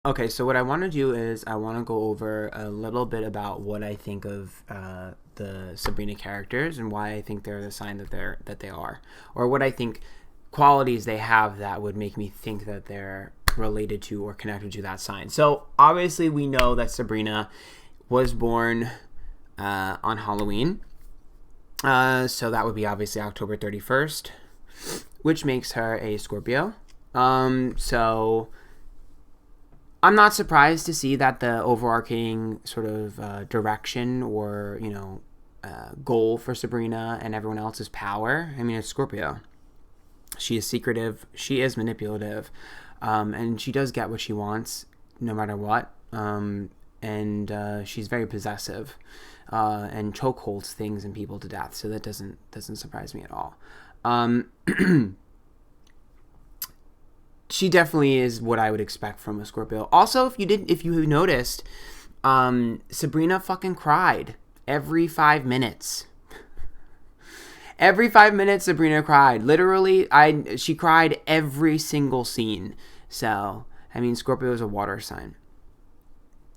Okay, so what I want to do is I want to go over a little bit about what I think of the Sabrina characters and why I think they're the sign that they are, or what I think qualities they have that would make me think that they're related to or connected to that sign. So obviously we know that Sabrina was born on Halloween, so that would be obviously October 31st, which makes her a Scorpio. So I'm not surprised to see that the overarching sort of direction or, goal for Sabrina and everyone else is power. I mean, it's Scorpio. She is secretive. She is manipulative. And she does get what she wants no matter what. And she's very possessive and chokeholds things and people to death. So that doesn't surprise me at all. She definitely is what I would expect from a Scorpio. Also, if you noticed, Sabrina fucking cried every 5 minutes. Every 5 minutes, Sabrina cried. Literally, she cried every single scene. So, I mean, Scorpio is a water sign.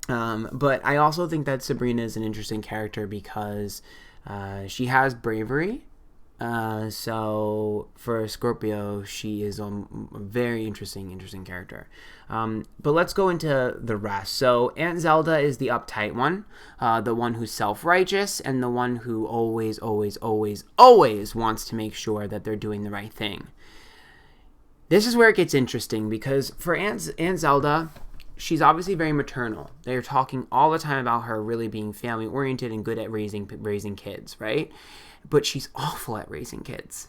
But I also think that Sabrina is an interesting character because she has bravery. So for Scorpio, she is a very interesting character. But let's go into the rest. So Aunt Zelda is the uptight one, the one who's self-righteous, and the one who always wants to make sure that they're doing the right thing. This is where it gets interesting because for Aunt Zelda, she's obviously very maternal. They're talking all the time about her really being family-oriented and good at raising kids, right? But she's awful at raising kids.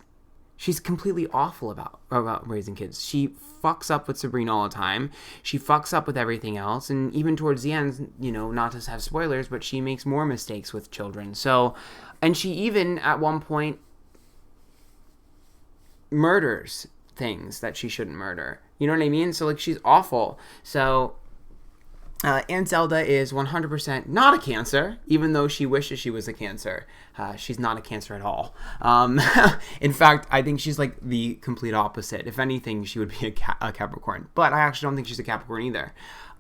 She's completely awful about raising kids. She fucks up with Sabrina all the time. She fucks up with everything else. And even towards the end, not to have spoilers, but she makes more mistakes with children. So, and she even at one point murders things that she shouldn't murder. You know what I mean? So, like, she's awful. So Aunt Zelda is 100% not a Cancer, even though she wishes she was a Cancer. She's not a Cancer at all. In fact, I think she's like the complete opposite. If anything, she would be a Capricorn. But I actually don't think she's a Capricorn either.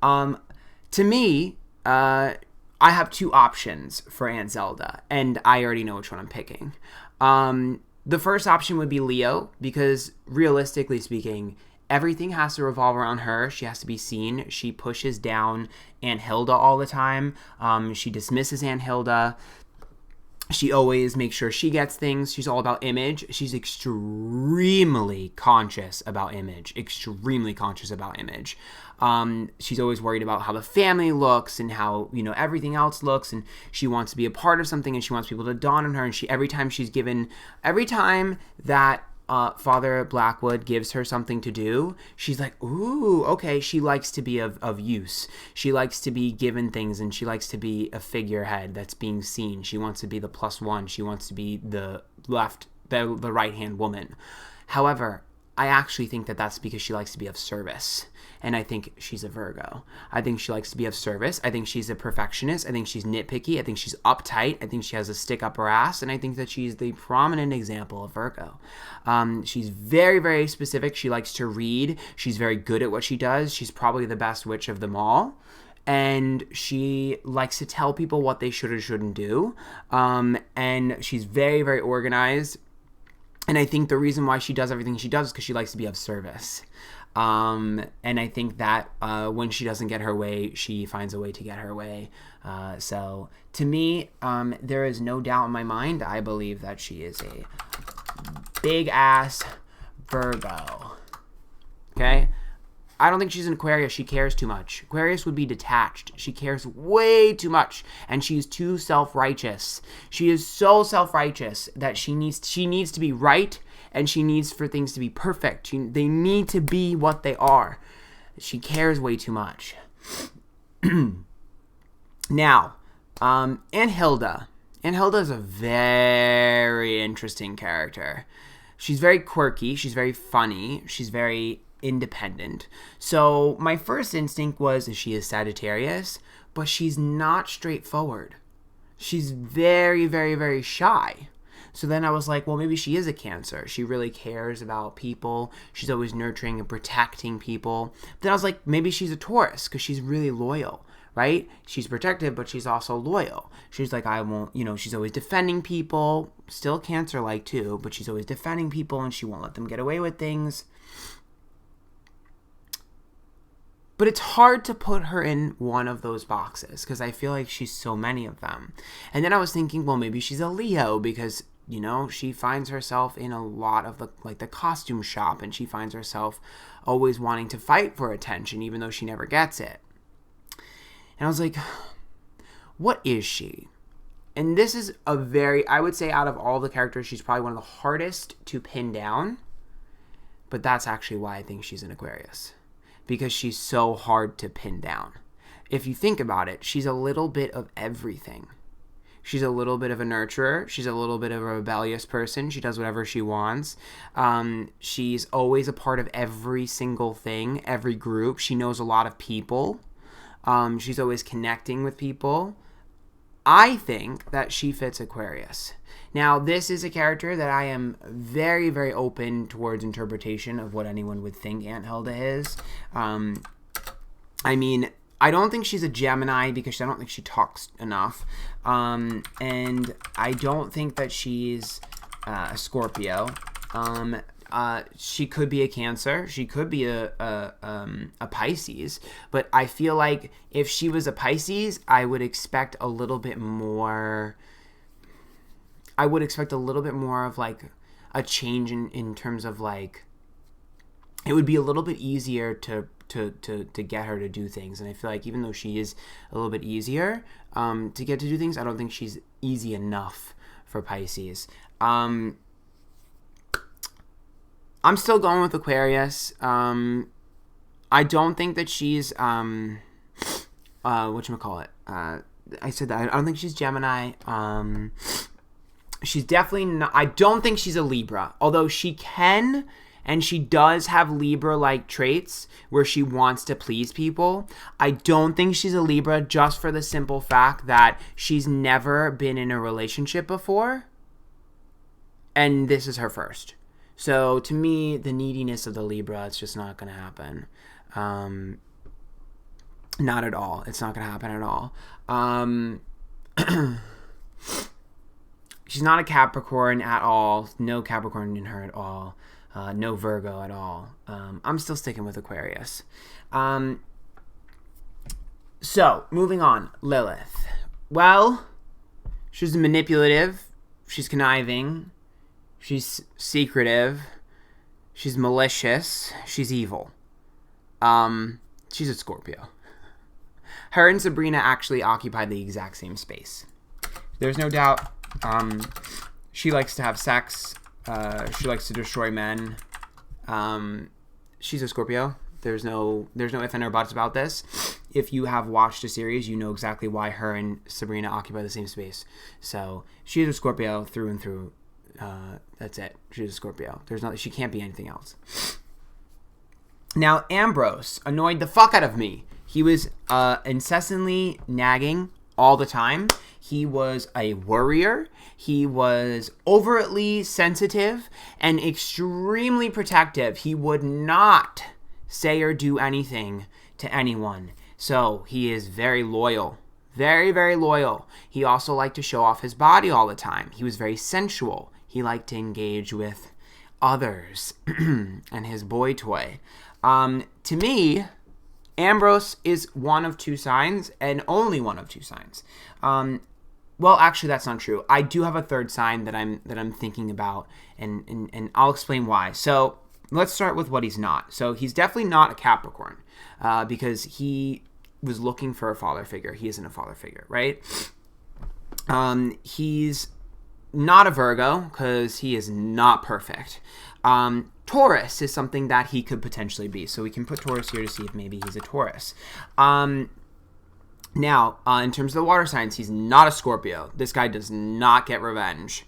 To me, I have two options for Aunt Zelda, and I already know which one I'm picking. The first option would be Leo, because realistically speaking, everything has to revolve around her. She has to be seen. She pushes down Aunt Hilda all the time. She dismisses Aunt Hilda. She always makes sure she gets things. She's all about image. She's extremely conscious about image. She's always worried about how the family looks and how, everything else looks. And she wants to be a part of something and she wants people to dawn on her. And every time that Father Blackwood gives her something to do, she's like, ooh, okay. She likes to be of use. She likes to be given things, and she likes to be a figurehead that's being seen. She wants to be the plus one. She wants to be the right-hand woman. However, I actually think that that's because she likes to be of service. And I think she's a Virgo. I think she likes to be of service. I think she's a perfectionist. I think she's nitpicky. I think she's uptight. I think she has a stick up her ass. And I think that she's the prominent example of Virgo. She's very, very specific. She likes to read. She's very good at what she does. She's probably the best witch of them all. And she likes to tell people what they should or shouldn't do. And she's very, very organized. And I think the reason why she does everything she does is because she likes to be of service. And I think that when she doesn't get her way, she finds a way to get her way. So to me, there is no doubt in my mind. I believe that she is a big ass Virgo. Okay? I don't think she's an Aquarius. She cares too much. Aquarius would be detached. She cares way too much, and she's too self-righteous. She is so self-righteous that she needs to be right, and she needs for things to be perfect. They need to be what they are. She cares way too much. Now, Aunt Hilda. Aunt Hilda is a very interesting character. She's very quirky. She's very funny. She's very independent. So my first instinct was she is Sagittarius, but she's not straightforward. She's very, very, very shy. So then I was like, well, maybe she is a Cancer. She really cares about people. She's always nurturing and protecting people. Then I was like, maybe she's a Taurus because she's really loyal, right? She's protective, but she's also loyal. She's like, I won't, she's always defending people. Still Cancer-like too, but she's always defending people and she won't let them get away with things. But it's hard to put her in one of those boxes because I feel like she's so many of them. And then I was thinking, well, maybe she's a Leo because, she finds herself in a lot of the costume shop, and she finds herself always wanting to fight for attention even though she never gets it. And I was like, what is she? And this is I would say out of all the characters, she's probably one of the hardest to pin down. But that's actually why I think she's an Aquarius. Because she's so hard to pin down. If you think about it, she's a little bit of everything. She's a little bit of a nurturer. She's a little bit of a rebellious person. She does whatever she wants. She's always a part of every single thing, every group. She knows a lot of people. She's always connecting with people. I think that she fits Aquarius. Now, this is a character that I am very, very open towards interpretation of what anyone would think Aunt Hilda is. I don't think she's a Gemini because I don't think she talks enough. And I don't think that she's a Scorpio. She could be a Cancer. She could be a Pisces. But I feel like if she was a Pisces, I would expect a little bit more... I would expect a little bit more of like a change in terms of like... It would be a little bit easier to get her to do things. And I feel like even though she is a little bit easier to get to do things, I don't think she's easy enough for Pisces. I'm still going with Aquarius. I don't think that she's whatchamacallit? I said that I don't think she's Gemini. She's definitely not. I don't think she's a Libra, although she can and she does have Libra-like traits where she wants to please people. I don't think she's a Libra just for the simple fact that she's never been in a relationship before, and this is her first. So to me, the neediness of the Libra, it's just not going to happen. Not at all. It's not going to happen at all. She's not a Capricorn at all. No Capricorn in her at all. No Virgo at all. I'm still sticking with Aquarius. So, moving on. Lilith. Well, she's manipulative. She's conniving. She's secretive. She's malicious. She's evil. She's a Scorpio. Her and Sabrina actually occupy the exact same space. There's no doubt. She likes to have sex. She likes to destroy men. She's a Scorpio. There's no ifs and or buts about this. If you have watched a series, you know exactly why her and Sabrina occupy the same space. So she's a Scorpio through and through. That's it. She's a Scorpio. She can't be anything else. Now, Ambrose annoyed the fuck out of me. He was incessantly nagging all the time. He was a worrier. He was overtly sensitive and extremely protective. He would not say or do anything to anyone. So he is very loyal. Very, very loyal. He also liked to show off his body all the time. He was very sensual. He liked to engage with others and his boy toy. To me, Ambrose is one of two signs and only one of two signs. Well, actually, that's not true. I do have a third sign that I'm thinking about, and I'll explain why. So let's start with what he's not. So he's definitely not a Capricorn because he was looking for a father figure. He isn't a father figure, right? He's not a Virgo because he is not perfect. Taurus is something that he could potentially be. So we can put Taurus here to see if maybe he's a Taurus. Now, in terms of the water signs, he's not a Scorpio. This guy does not get revenge.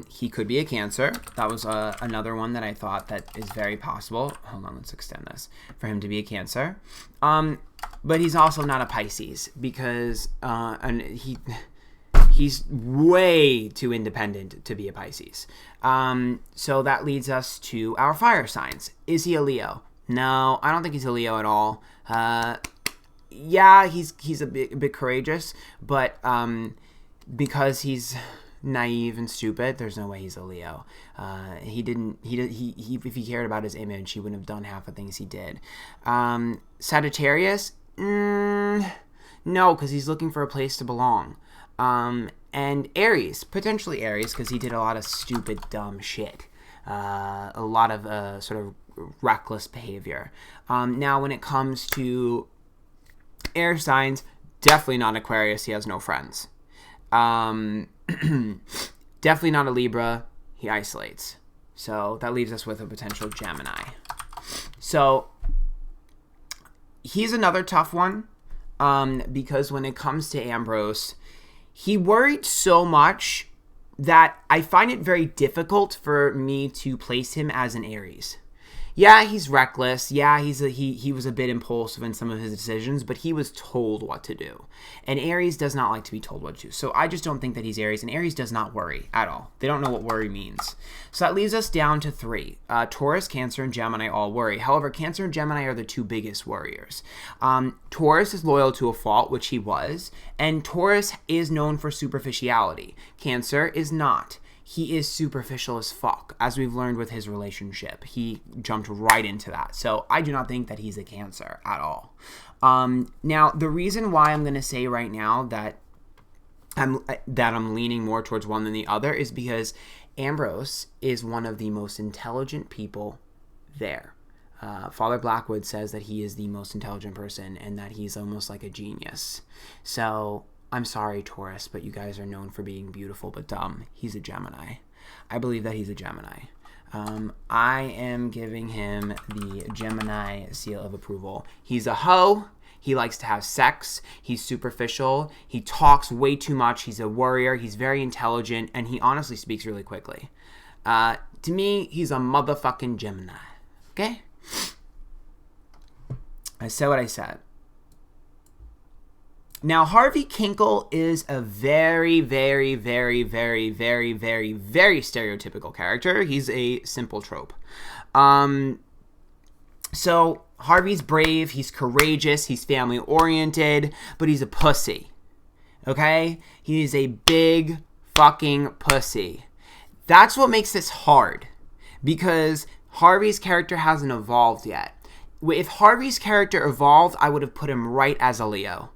He could be a Cancer. That was another one that I thought that is very possible. Hold on, let's extend this. For him to be a Cancer. But he's also not a Pisces because and he He's way too independent to be a Pisces. So that leads us to our fire signs. Is he a Leo? No, I don't think he's a Leo at all. Yeah, he's a bit courageous, but because he's naive and stupid, there's no way he's a Leo. If he cared about his image, he wouldn't have done half the things he did. Sagittarius, no, because he's looking for a place to belong. And Aries, potentially Aries, because he did a lot of stupid, dumb shit. A lot of sort of reckless behavior. Now, when it comes to air signs, definitely not Aquarius. He has no friends. Definitely not a Libra. He isolates. So that leaves us with a potential Gemini. So he's another tough one, because when it comes to Ambrose, he worried so much that I find it very difficult for me to place him as an Aries. Yeah, he's reckless. Yeah, he was a bit impulsive in some of his decisions, but he was told what to do. And Aries does not like to be told what to do. So I just don't think that he's Aries. And Aries does not worry at all. They don't know what worry means. So that leaves us down to 3. Taurus, Cancer, and Gemini all worry. However, Cancer and Gemini are the 2 biggest worriers. Taurus is loyal to a fault, which he was. And Taurus is known for superficiality. Cancer is not. He is superficial as fuck, as we've learned with his relationship. He jumped right into that. So I do not think that he's a Cancer at all. Now, the reason why I'm going to say right now that I'm leaning more towards one than the other is because Ambrose is one of the most intelligent people there. Father Blackwood says that he is the most intelligent person and that he's almost like a genius. So I'm sorry, Taurus, but you guys are known for being beautiful but dumb. He's a Gemini. I believe that he's a Gemini. I am giving him the Gemini seal of approval. He's a hoe. He likes to have sex. He's superficial. He talks way too much. He's a worrier. He's very intelligent, and he honestly speaks really quickly. To me, he's a motherfucking Gemini. Okay? I said what I said. Now, Harvey Kinkle is a very, very, very, very, very, very, very stereotypical character. He's a simple trope. So, Harvey's brave, he's courageous, he's family-oriented, but he's a pussy. Okay? He is a big fucking pussy. That's what makes this hard, because Harvey's character hasn't evolved yet. If Harvey's character evolved, I would have put him right as a Leo.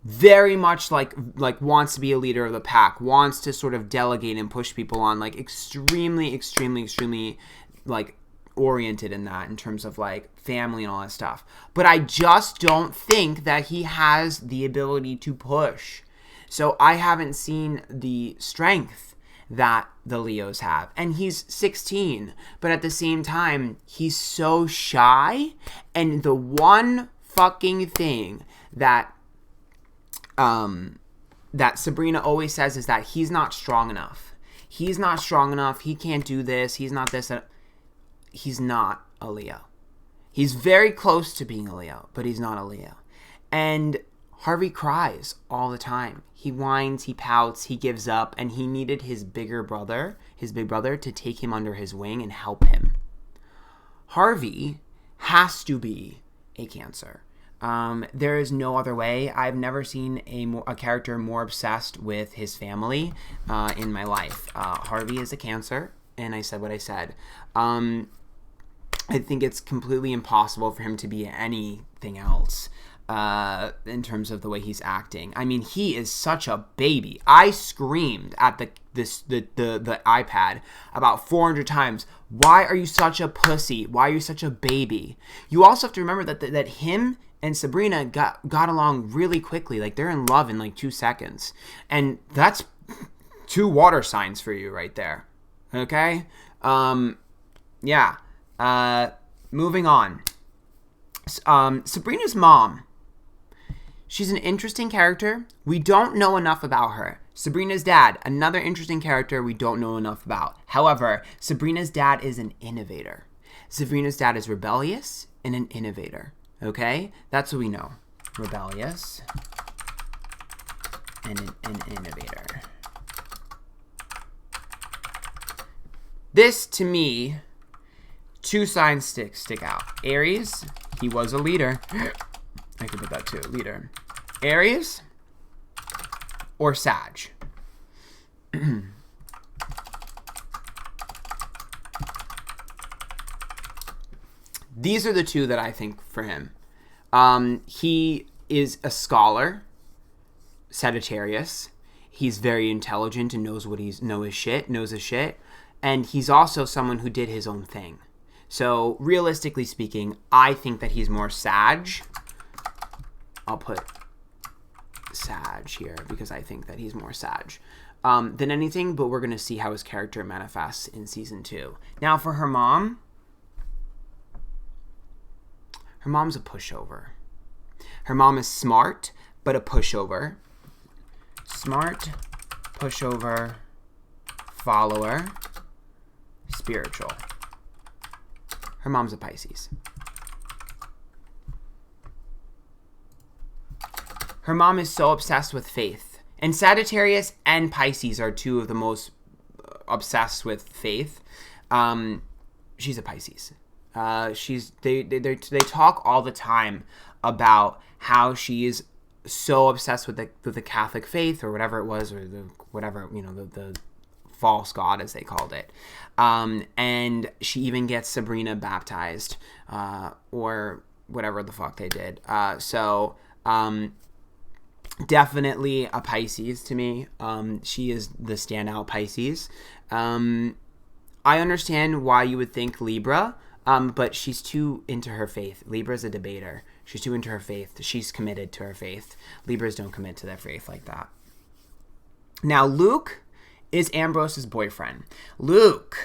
Very much like wants to be a leader of the pack, wants to sort of delegate and push people on, like extremely, extremely, extremely like oriented in that in terms of like family and all that stuff. But I just don't think that he has the ability to push. So I haven't seen the strength that the Leos have. And he's 16, but at the same time, he's so shy. And the one fucking thing that Sabrina always says is that he's not strong enough. He's not strong enough. He can't do this. He's not this. He's not a Leo. He's very close to being a Leo, but he's not a Leo. And Harvey cries all the time. He whines, he pouts, he gives up, and he needed his big brother to take him under his wing and help him. Harvey has to be a Cancer. There is no other way. I've never seen a character more obsessed with his family in my life. Harvey is a Cancer, and I said what I said. I think it's completely impossible for him to be anything else in terms of the way he's acting. I mean, he is such a baby. I screamed at the iPad about 400 times. Why are you such a pussy? Why are you such a baby? You also have to remember that him and Sabrina got along really quickly. Like, they're in love in like 2 seconds. And that's 2 water signs for you right there. Okay? Yeah. Moving on. Sabrina's mom. She's an interesting character. We don't know enough about her. Sabrina's dad, another interesting character we don't know enough about. However, Sabrina's dad is an innovator. Sabrina's dad is rebellious and an innovator. Okay? That's what we know. Rebellious and an innovator. This, to me, two signs stick out. Aries, he was a leader. I could put that too, leader. Aries or Sag. These are the two that I think for him. He is a scholar, Sagittarius. He's very intelligent and knows his shit. And he's also someone who did his own thing. So realistically speaking, I think that he's more Sag. I'll put Sag here because I think that he's more Sag than anything. But we're going to see how his character manifests in season 2. Now for her mom's a pushover. Her mom is smart, but a pushover. Smart, pushover, follower, spiritual. Her mom's a Pisces. Her mom is so obsessed with faith. And Sagittarius and Pisces are two of the most obsessed with faith. She's a Pisces. They talk all the time about how she is so obsessed with the Catholic faith or whatever it was, or the false god as they called it, and she even gets Sabrina baptized or whatever the fuck they did. Definitely a Pisces to me. She is the standout Pisces. I understand why you would think Libra. But she's too into her faith. Libra's a debater. She's too into her faith. She's committed to her faith. Libras don't commit to their faith like that. Now, Luke is Ambrose's boyfriend. Luke.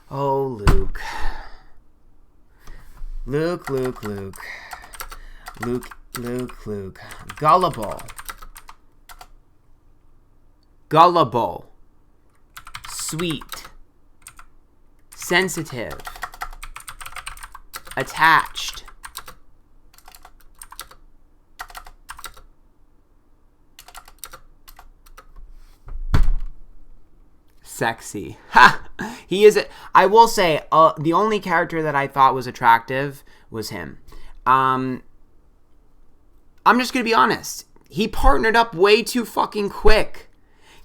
Oh, Luke. Luke. Gullible. Sweet. Sensitive, attached, sexy. Ha! He is. I will say, the only character that I thought was attractive was him. I'm just gonna be honest. He partnered up way too fucking quick.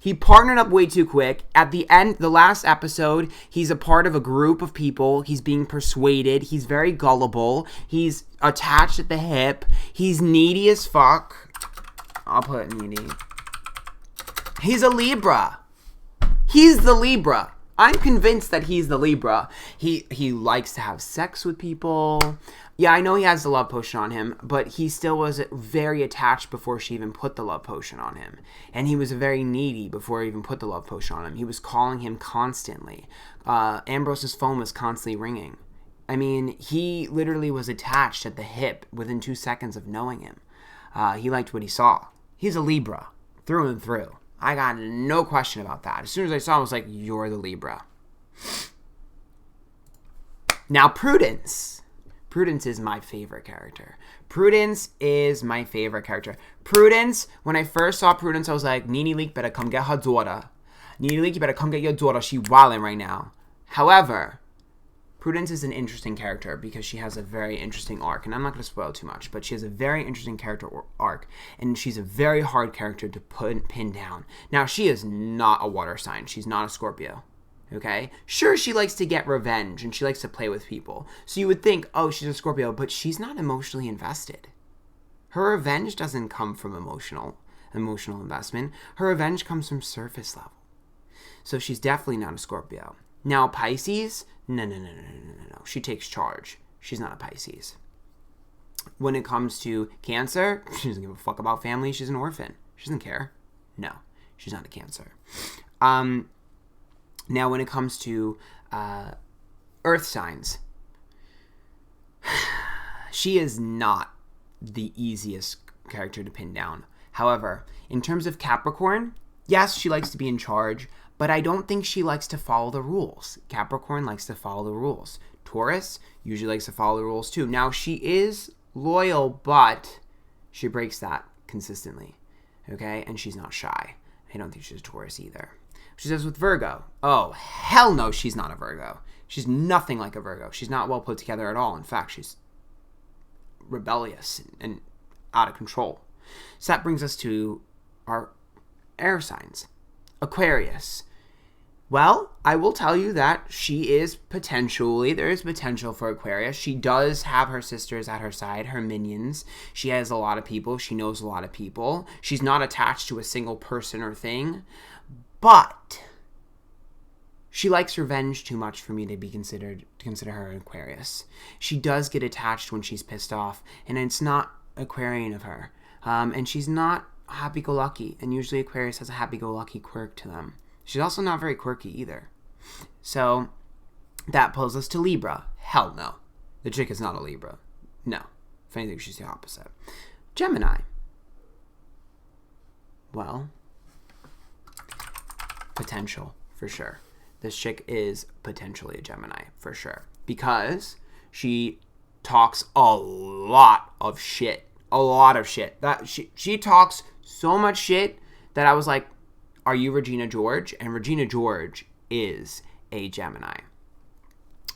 At the end, the last episode, he's a part of a group of people. He's being persuaded. He's very gullible. He's attached at the hip. He's needy as fuck. I'll put needy. He's a Libra. He's the Libra. I'm convinced that he's the Libra. He likes to have sex with people. Yeah, I know he has the love potion on him, but he still was very attached before she even put the love potion on him. And he was very needy before he even put the love potion on him. He was calling him constantly. Ambrose's phone was constantly ringing. I mean, he literally was attached at the hip within 2 seconds of knowing him. He liked what he saw. He's a Libra, through and through. I got no question about that. As soon as I saw him, I was like, you're the Libra. Now, Prudence. Prudence is my favorite character. Prudence, when I first saw Prudence, I was like, Nene Leak better come get her daughter. Nene Leak, you better come get your daughter. She wildin' right now. However, Prudence is an interesting character because she has a very interesting arc. And I'm not going to spoil too much, but she has a very interesting character arc. And she's a very hard character to pin down. Now, she is not a water sign. She's not a Scorpio. Okay? Sure, she likes to get revenge and she likes to play with people. So you would think, oh, she's a Scorpio, but she's not emotionally invested. Her revenge doesn't come from emotional investment. Her revenge comes from surface level. So she's definitely not a Scorpio. Now, Pisces, no. She takes charge. She's not a Pisces. When it comes to Cancer, she doesn't give a fuck about family. She's an orphan. She doesn't care. No, she's not a Cancer. Now, when it comes to earth signs, she is not the easiest character to pin down. However, in terms of Capricorn, yes, she likes to be in charge, but I don't think she likes to follow the rules. Capricorn likes to follow the rules. Taurus usually likes to follow the rules too. Now, she is loyal, but She breaks that consistently, okay? And she's not shy. I don't think she's a Taurus either. She says with Virgo, oh, hell no, she's not a Virgo. She's nothing like a Virgo. She's not well put together at all. In fact, she's rebellious and out of control. So that brings us to our air signs. Aquarius. Well, I will tell you that there is potential for Aquarius. She does have her sisters at her side, her minions. She has a lot of people. She knows a lot of people. She's not attached to a single person or thing. But she likes revenge too much for me to consider her an Aquarius. She does get attached when she's pissed off, and it's not Aquarian of her. And she's not happy-go-lucky, and usually Aquarius has a happy-go-lucky quirk to them. She's also not very quirky either. So that pulls us to Libra. Hell no. The chick is not a Libra. No. If anything, she's the opposite. Gemini. Well, potential for sure. This chick is potentially a Gemini for sure. Because she talks a lot of shit. A lot of shit. She talks so much shit that I was like, are you Regina George? And Regina George is a Gemini.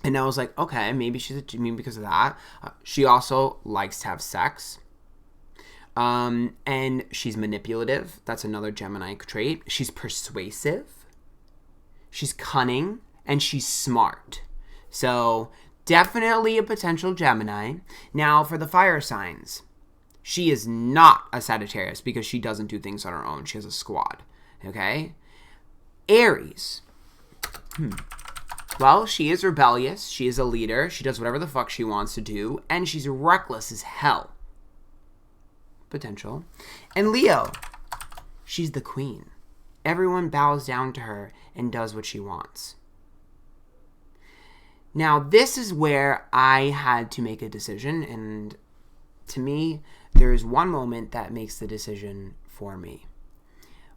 And I was like, okay, maybe she's a Gemini because of that. She also likes to have sex. And she's manipulative. That's another Gemini trait. She's persuasive. She's cunning. And she's smart. So definitely a potential Gemini. Now for the fire signs. She is not a Sagittarius because she doesn't do things on her own. She has a squad. Okay? Aries. Well, she is rebellious. She is a leader. She does whatever the fuck she wants to do. And she's reckless as hell. Potential. And Leo. She's the queen. Everyone bows down to her and does what she wants. Now, this is where I had to make a decision. And to me, there is one moment that makes the decision for me.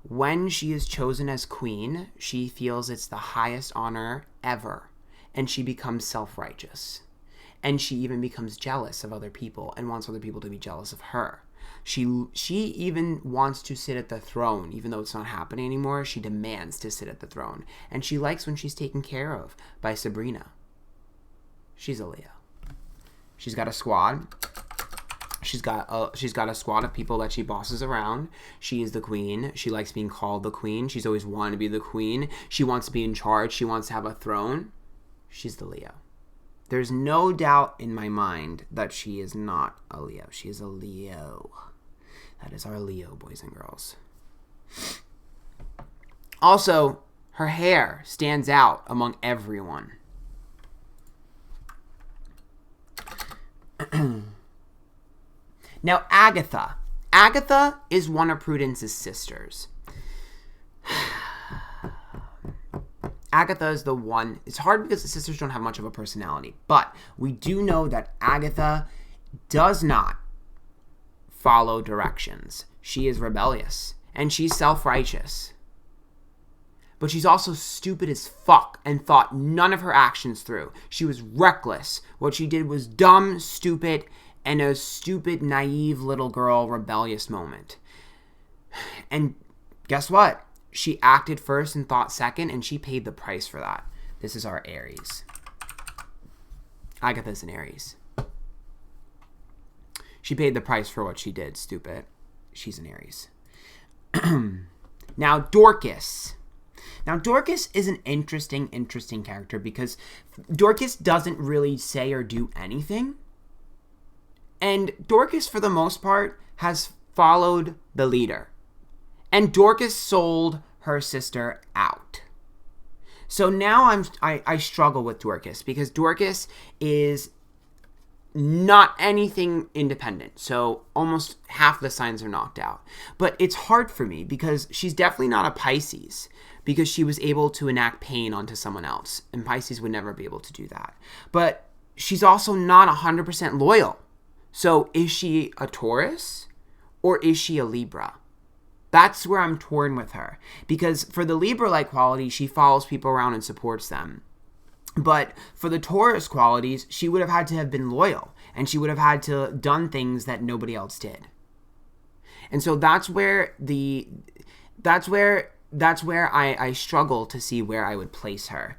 When she is chosen as queen, she feels it's the highest honor ever, and she becomes self-righteous. And she even becomes jealous of other people and wants other people to be jealous of her. She even wants to sit at the throne, even though it's not happening anymore. She demands to sit at the throne, and she likes when she's taken care of by Sabrina. She's a Leo. She's got a squad. She's got a squad of people that she bosses around. She is the queen. She likes being called the queen. She's always wanted to be the queen. She wants to be in charge. She wants to have a throne. She's the Leo. There's no doubt in my mind that she is not a Leo. She is a Leo. That is our Leo, boys and girls. Also, her hair stands out among everyone. Now, Agatha. Agatha is one of Prudence's sisters. Agatha is the one. It's hard because the sisters don't have much of a personality. But we do know that Agatha does not follow directions. She is rebellious. And she's self-righteous. But she's also stupid as fuck and thought none of her actions through. She was reckless. What she did was dumb, stupid, and a stupid, naive little girl rebellious moment. And guess what? She acted first and thought second, and she paid the price for that. This is our Aries. Agatha's an Aries. She paid the price for what she did, stupid. She's an Aries. Now, Dorcas. Now, Dorcas is an interesting character because Dorcas doesn't really say or do anything. And Dorcas, for the most part, has followed the leader. And Dorcas sold her sister out. So now I struggle with Dorcas because Dorcas is not anything independent. So almost half the signs are knocked out. But it's hard for me because she's definitely not a Pisces because she was able to enact pain onto someone else. And Pisces would never be able to do that. But she's also not 100% loyal. So is she a Taurus or is she a Libra? That's where I'm torn with her. Because for the Libra-like quality, she follows people around and supports them. But for the Taurus qualities, she would have had to have been loyal. And she would have had to have done things that nobody else did. And so that's where I struggle to see where I would place her.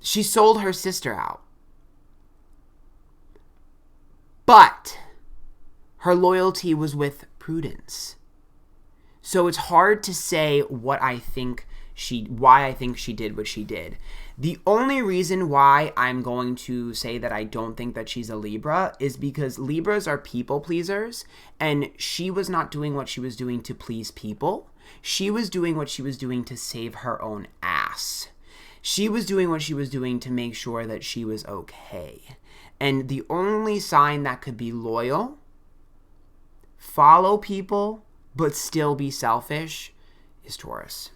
She sold her sister out. But her loyalty was with Prudence. So it's hard to say why I think she did what she did. The only reason why I'm going to say that I don't think that she's a Libra is because Libras are people pleasers, and she was not doing what she was doing to please people. She was doing what she was doing to save her own ass. She was doing what she was doing to make sure that she was okay. And the only sign that could be loyal, follow people, but still be selfish is Taurus.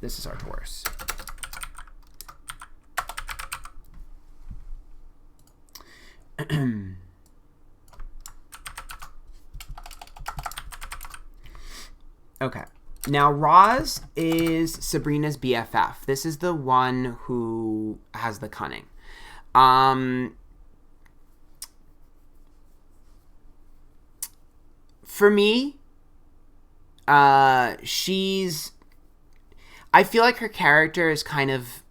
This is our Taurus. Okay. Now, Roz is Sabrina's BFF. This is the one who has the cunning. For me, I feel like her character is kind of,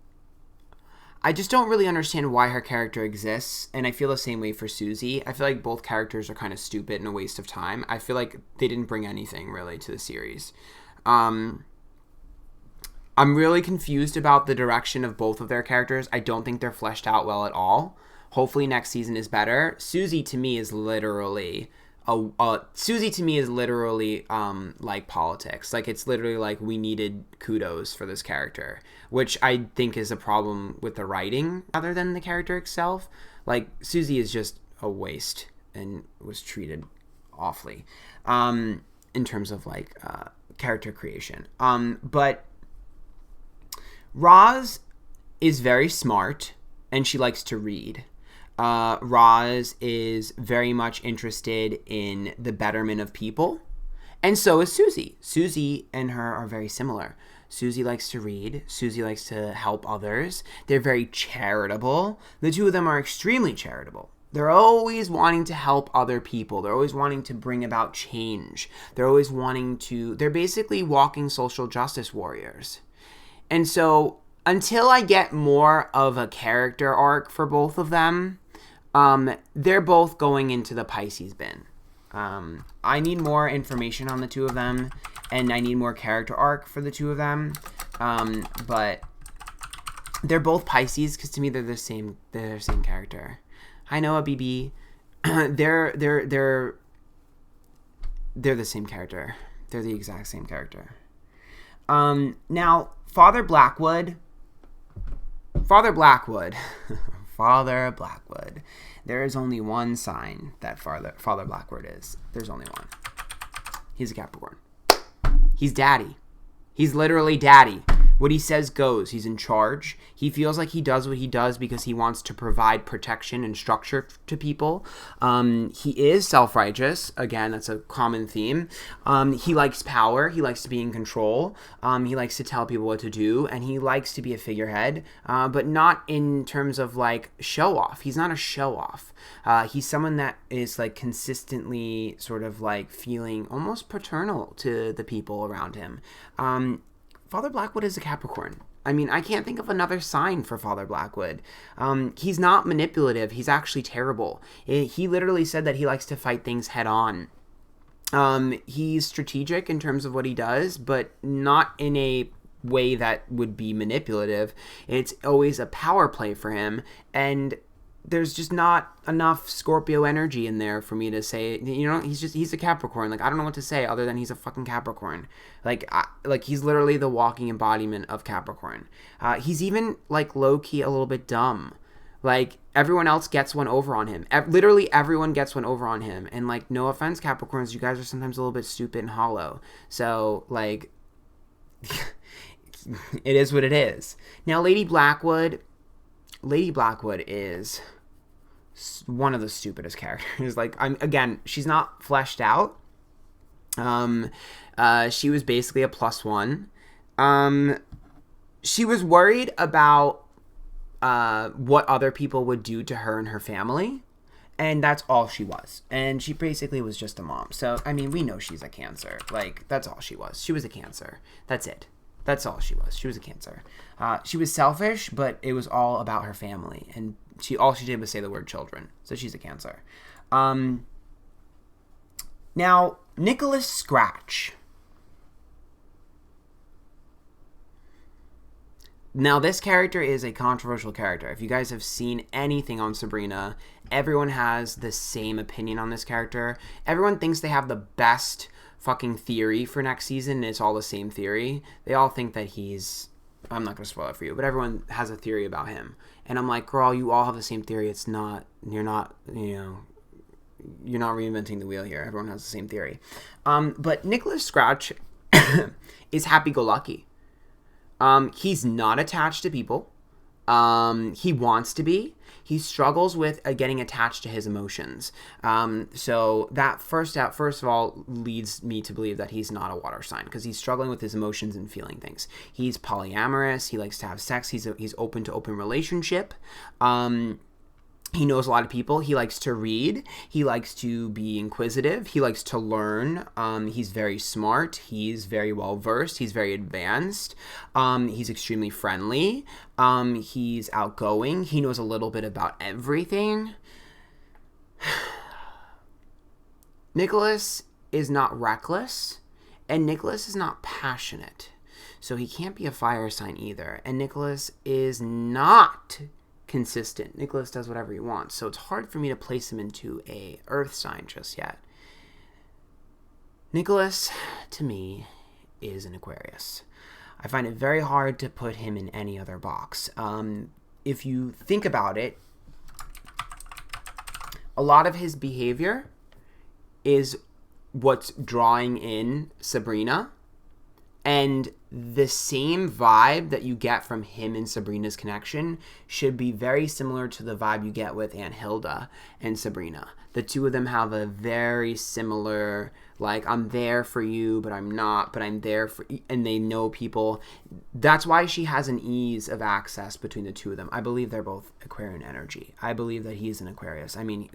I just don't really understand why her character exists, and I feel the same way for Susie. I feel like both characters are kind of stupid and a waste of time. I feel like they didn't bring anything really to the series. I'm really confused about the direction of both of their characters. I don't think they're fleshed out well at all. Hopefully next season is better. Susie to me is literally like politics. Like, it's literally like we needed kudos for this character, which I think is a problem with the writing rather than the character itself. Like, Susie is just a waste and was treated awfully in terms of like character creation. But Roz is very smart and she likes to read. Roz is very much interested in the betterment of people, and so is Susie. Susie and her are very similar. Susie likes to read. Susie likes to help others. They're very charitable. The two of them are extremely charitable. They're always wanting to help other people. They're always wanting to bring about change. They're basically walking social justice warriors. And so until I get more of a character arc for both of them, they're both going into the Pisces bin. I need more information on the two of them, and I need more character arc for the two of them. But they're both Pisces because to me they're the same character. Hi Noah BB. They're the same character. They're the exact same character. Now Father Blackwood. Father Blackwood. There is only one sign that Father Blackwood is. There's only one. He's a Capricorn. He's daddy. He's literally daddy. What he says goes. He's in charge. He feels like he does what he does because he wants to provide protection and structure to people. He is self-righteous. Again, that's a common theme. He likes power. He likes to be in control. He likes to tell people what to do. And he likes to be a figurehead, but not in terms of like show off. He's not a show off. He's someone that is like consistently sort of like feeling almost paternal to the people around him. Father Blackwood is a Capricorn. I mean, I can't think of another sign for Father Blackwood. He's not manipulative. He's actually terrible. He literally said that he likes to fight things head on. He's strategic in terms of what he does, but not in a way that would be manipulative. It's always a power play for him, and there's just not enough Scorpio energy in there for me to say, you know, he's a Capricorn. Like, I don't know what to say other than he's a fucking Capricorn. Like he's literally the walking embodiment of Capricorn. He's even like low key a little bit dumb. Like, everyone else gets one over on him. Literally everyone gets one over on him. And like, no offense, Capricorns, you guys are sometimes a little bit stupid and hollow. So like, it is what it is. Now, Lady Blackwood is one of the stupidest characters. Like, she's not fleshed out. She was basically a +1. She was worried about what other people would do to her and her family. And that's all she was. And she basically was just a mom. So, I mean, we know she's a Cancer. Like, that's all she was. She was a Cancer. That's it. That's all she was. She was a Cancer. She was selfish, but it was all about her family. And all she did was say the word children. So she's a Cancer. Now, Nicholas Scratch. Now, this character is a controversial character. If you guys have seen anything on Sabrina, everyone has the same opinion on this character. Everyone thinks they have the best fucking theory for next season, and it's all the same theory. They all think that he's... I'm not going to spoil it for you, but everyone has a theory about him. And I'm like, girl, you all have the same theory. It's not... You're not reinventing the wheel here. Everyone has the same theory. But Nicholas Scratch is happy-go-lucky. He's not attached to people. He wants to be. He struggles with getting attached to his emotions. So that first of all leads me to believe that he's not a water sign because he's struggling with his emotions and feeling things. He's polyamorous. He likes to have sex. He's open to open relationship. He knows a lot of people. He likes to read. He likes to be inquisitive. He likes to learn. He's very smart. He's very well versed. He's very advanced. He's extremely friendly. He's outgoing. He knows a little bit about everything. Nicholas is not reckless, and Nicholas is not passionate. So he can't be a fire sign either. And Nicholas is not consistent. Nicholas does whatever he wants, so it's hard for me to place him into a earth sign just yet. Nicholas, to me, is an Aquarius. I find it very hard to put him in any other box. If you think about it, a lot of his behavior is what's drawing in Sabrina, and the same vibe that you get from him and Sabrina's connection should be very similar to the vibe you get with Aunt Hilda and Sabrina. The two of them have a very similar, like, I'm there for you, but I'm not, but I'm there for you, and they know people. That's why she has an ease of access between the two of them. I believe they're both Aquarian energy. I believe that he's an Aquarius. I mean,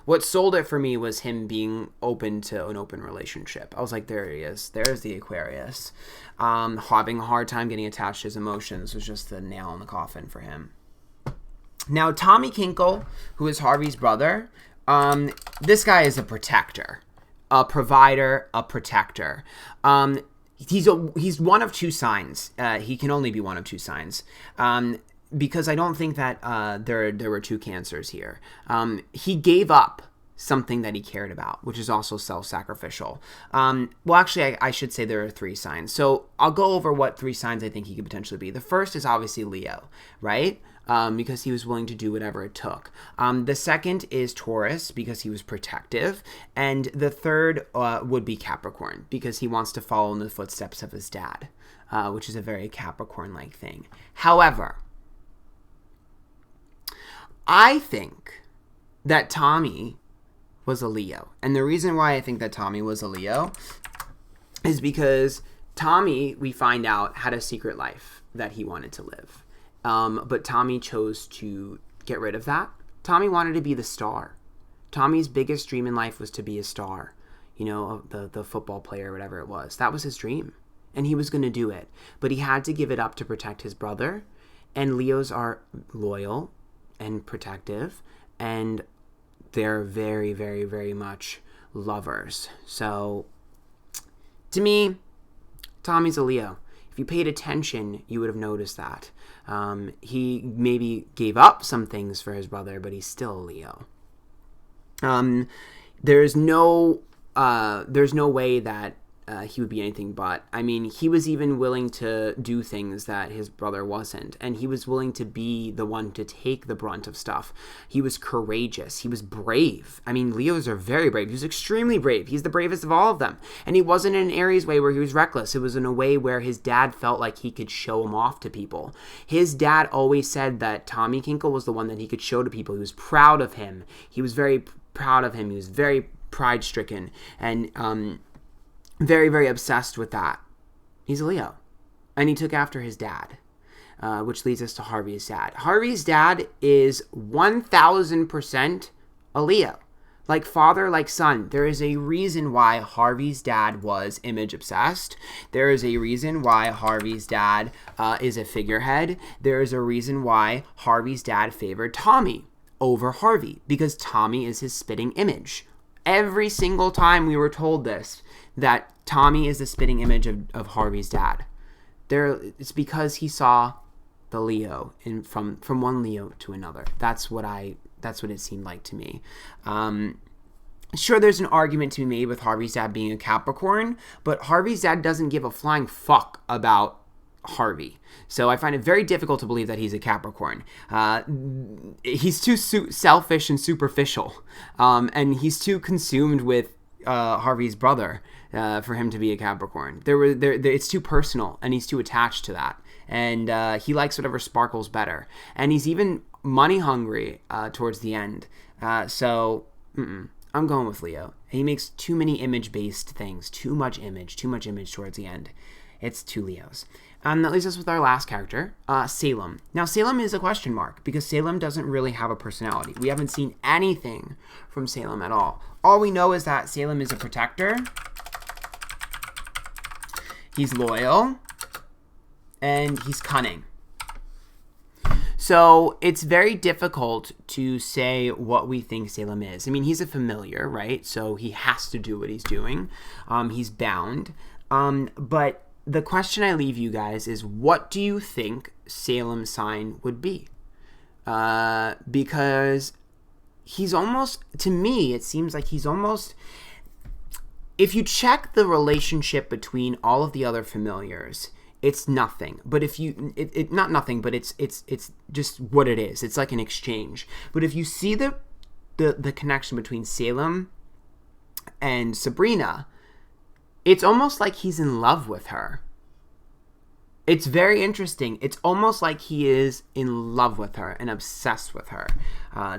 what sold it for me was him being open to an open relationship. I was like, there he is. There's the Aquarius. Having a hard time getting attached to his emotions was just the nail in the coffin for him. Now, Tommy Kinkle, who is Harvey's brother, this guy is a protector, a provider, a protector. He's one of two signs. He can only be one of two signs. Because I don't think that there were two Cancers here. He gave up something that he cared about, which is also self-sacrificial. Well, actually, I should say there are three signs. So I'll go over what three signs I think he could potentially be. The first is obviously Leo, right? Because he was willing to do whatever it took. The second is Taurus, because he was protective. And the third would be Capricorn, because he wants to follow in the footsteps of his dad, which is a very Capricorn-like thing. However, I think that Tommy was a Leo. And the reason why I think that Tommy was a Leo is because Tommy, we find out, had a secret life that he wanted to live. But Tommy chose to get rid of that. Tommy wanted to be the star. Tommy's biggest dream in life was to be a star. You know, the football player, whatever it was. That was his dream. And he was going to do it. But he had to give it up to protect his brother. And Leos are loyal and protective, and they're very, very, very much lovers. So, to me, Tommy's a Leo. If you paid attention, you would have noticed that. He maybe gave up some things for his brother, but he's still a Leo. There's no way that he would be anything but. I mean, he was even willing to do things that his brother wasn't, and he was willing to be the one to take the brunt of stuff. He was courageous. He was brave. I mean, Leos are very brave. He was extremely brave. He's the bravest of all of them. And he wasn't in an Aries way where he was reckless. It was in a way where his dad felt like he could show him off to people. His dad always said that Tommy Kinkle was the one that he could show to people. He was proud of him. He was very proud of him. He was very pride-stricken, and very, very obsessed with that. He's a Leo. And he took after his dad, which leads us to Harvey's dad. Harvey's dad is 1,000% a Leo. Like father, like son. There is a reason why Harvey's dad was image obsessed. There is a reason why Harvey's dad is a figurehead. There is a reason why Harvey's dad favored Tommy over Harvey, because Tommy is his spitting image. Every single time we were told this, that Tommy is the spitting image of Harvey's dad. It's because he saw the Leo from one Leo to another. That's what it seemed like to me. Sure, there's an argument to be made with Harvey's dad being a Capricorn, but Harvey's dad doesn't give a flying fuck about Harvey. So I find it very difficult to believe that he's a Capricorn. He's too selfish and superficial, and he's too consumed with Harvey's brother for him to be a Capricorn. It's too personal, and he's too attached to that. And he likes whatever sparkles better. And he's even money hungry towards the end. So I'm going with Leo. He makes too many image-based things. Too much image towards the end. It's two Leos. That leaves us with our last character, Salem. Now, Salem is a question mark because Salem doesn't really have a personality. We haven't seen anything from Salem at all. All we know is that Salem is a protector. He's loyal. And he's cunning. So it's very difficult to say what we think Salem is. I mean, he's a familiar, right? So he has to do what he's doing. He's bound. But the question I leave you guys is, what do you think Salem's sign would be? Because he's almost, to me, it seems like he's almost, if you check the relationship between all of the other familiars, it's nothing. But if you, not nothing, but it's just what it is. It's like an exchange. But if you see the connection between Salem and Sabrina, it's almost like he's in love with her. It's very interesting. It's almost like he is in love with her and obsessed with her,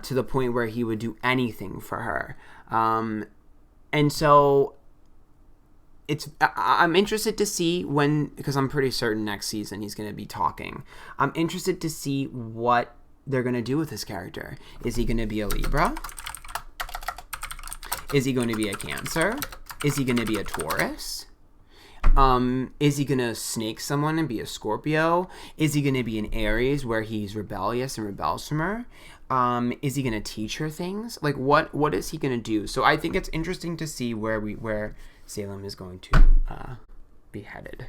to the point where he would do anything for her. And so I'm interested to see because I'm pretty certain next season he's going to be talking. I'm interested to see what they're going to do with this character. Is he going to be a Libra? Is he going to be a Cancer? Is he going to be a Taurus? Is he going to snake someone and be a Scorpio? Is he going to be an Aries where he's rebellious and rebels from her? Is he going to teach her things? Like, what is he going to do? So I think it's interesting to see where Salem is going to be headed.